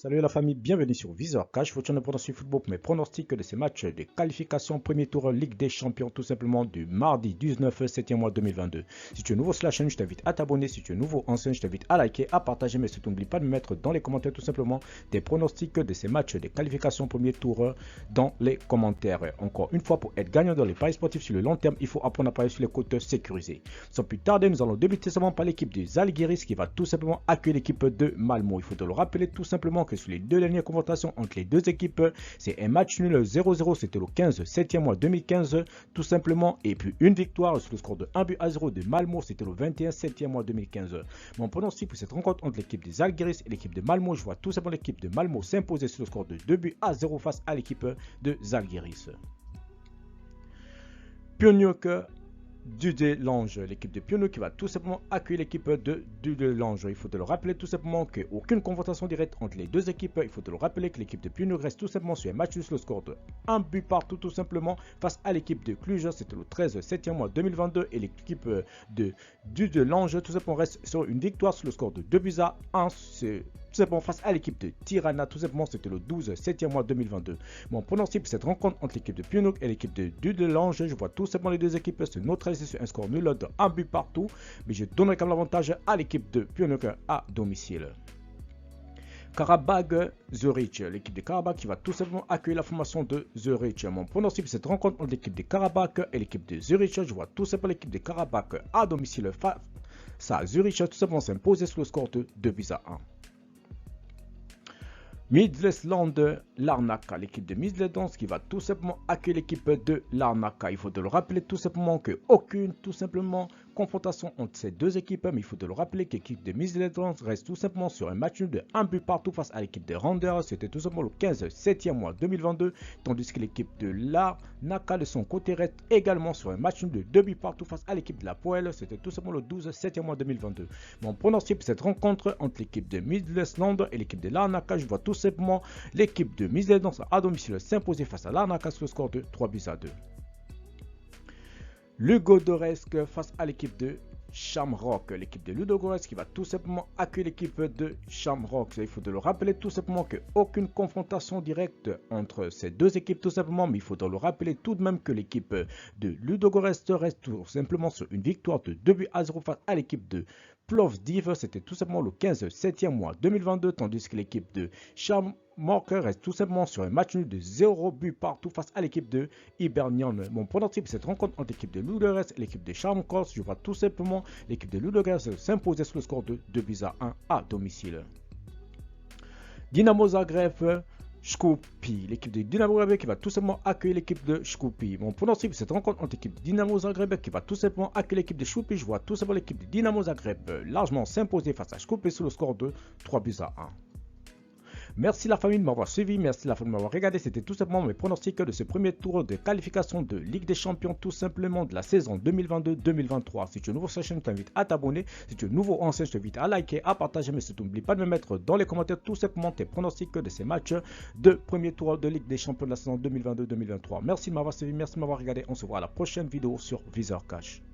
Salut la famille, bienvenue sur Viseur Cash, votre chaîne de pronostic football pour mes pronostics de ces matchs de qualification premier tour Ligue des Champions, tout simplement du mardi 19 septembre mois 2022. Si tu es nouveau sur la chaîne, je t'invite à t'abonner. Si tu es nouveau ancien, je t'invite à liker, à partager, mais surtout n'oublie pas de me mettre dans les commentaires tout simplement des pronostics de ces matchs de qualification premier tour dans les commentaires. Encore une fois, pour être gagnant dans les paris sportifs sur le long terme, il faut apprendre à parier sur les côtes sécurisées. Sans plus tarder, nous allons débuter seulement par l'équipe de Zalgiris qui va tout simplement accueillir l'équipe de Malmo. Il faut te le rappeler tout simplement que sur les deux dernières confrontations entre les deux équipes, c'est un match nul 0-0, c'était le 15 septembre mois 2015 tout simplement, et puis une victoire sur le score de 1-0 de Malmo, c'était le 21 septembre mois 2015. Mon pronostic pour cette rencontre entre l'équipe des Zalgiris et l'équipe de Malmo, je vois tout simplement l'équipe de Malmo s'imposer sur le score de 2-0 face à l'équipe de Zalgiris. Pionnier Dudelange, l'équipe de Pionnier qui va tout simplement accueillir l'équipe de Dudelange. Il faut te le rappeler tout simplement qu'aucune confrontation directe entre les deux équipes. Il faut te le rappeler que l'équipe de Pionnier reste tout simplement sur un match sur le score de 1 but partout tout simplement face à l'équipe de Cluj. C'était le 13 septembre mois 2022 et l'équipe de Dudelange tout simplement reste sur une victoire sur le score de 2-1. Tout simplement face à l'équipe de Tirana, tout simplement c'était le 12 septembre mois 2022. Mon pronostic pour cette rencontre entre l'équipe de Pionnier et l'équipe de Dudelange, je vois tout simplement les deux équipes se neutraliser sur un score nul de 1 but partout, mais je donnerai quand même l'avantage à l'équipe de Pionnier à domicile. Karabag Zurich, l'équipe de Karabag qui va tout simplement accueillir la formation de Zurich. Mon pronostic pour cette rencontre entre l'équipe de Karabag et l'équipe de Zurich, je vois tout simplement l'équipe de Karabag à domicile face à Zurich, tout simplement s'imposer sur le score de 2-1. Midtjylland Larnaca, l'équipe de Midtjylland qui va tout simplement accueillir l'équipe de Larnaca. Il faut te le rappeler tout simplement qu'aucune confrontation entre ces deux équipes, mais il faut te le rappeler que l'équipe de Midtjylland reste tout simplement sur un match nul de 1 but partout face à l'équipe de Randers. C'était tout simplement le 15 septembre mois 2022, tandis que l'équipe de Larnaca de son côté reste également sur un match nul de 2 buts partout face à l'équipe de la Poel. C'était tout simplement le 12 septembre mois 2022. Mon pronostic pour cette rencontre entre l'équipe de Midtjylland et l'équipe de Larnaca, je vois tout simplement l'équipe de Midtjylland à domicile s'imposer face à Larnaca sur le score de 3-2. Ludogorets face à l'équipe de Shamrock, l'équipe de Ludogorets qui va tout simplement accueillir l'équipe de Shamrock. Il faut le rappeler tout simplement qu'aucune confrontation directe entre ces deux équipes tout simplement, mais il faut le rappeler tout de même que l'équipe de Ludogorets reste tout simplement sur une victoire de 2-0 face à l'équipe de Plovdiv. C'était tout simplement le 15 septembre mois 2022, tandis que l'équipe de Shamrock reste tout simplement sur un match nul de 0 but partout face à l'équipe de Hibernian. Mon pronostic pour cette rencontre entre l'équipe de Ludogorets et l'équipe de Shamrock, je vois tout simplement l'équipe de Ludogorets s'imposer sur le score de 2-1 à domicile. Dinamo Zagreb Shkupi, l'équipe de Dinamo Zagreb qui va tout simplement accueillir l'équipe de Shkupi. Mon pronostic pour cette rencontre entre l'équipe de Dinamo Zagreb qui va tout simplement accueillir l'équipe de Shkupi, je vois tout simplement l'équipe de Dinamo Zagreb largement s'imposer face à Shkupi sur le score de 3-1. Merci la famille de m'avoir suivi, merci la famille de m'avoir regardé. C'était tout simplement mes pronostics de ce premier tour de qualification de Ligue des Champions, tout simplement de la saison 2022-2023. Si tu es nouveau sur la chaîne, je t'invite à t'abonner. Si tu es nouveau ancien, je t'invite à liker, à partager, mais surtout n'oublie pas de me mettre dans les commentaires tout simplement tes pronostics de ces matchs de premier tour de Ligue des Champions de la saison 2022-2023. Merci de m'avoir suivi, merci de m'avoir regardé. On se voit à la prochaine vidéo sur Viseur Cash.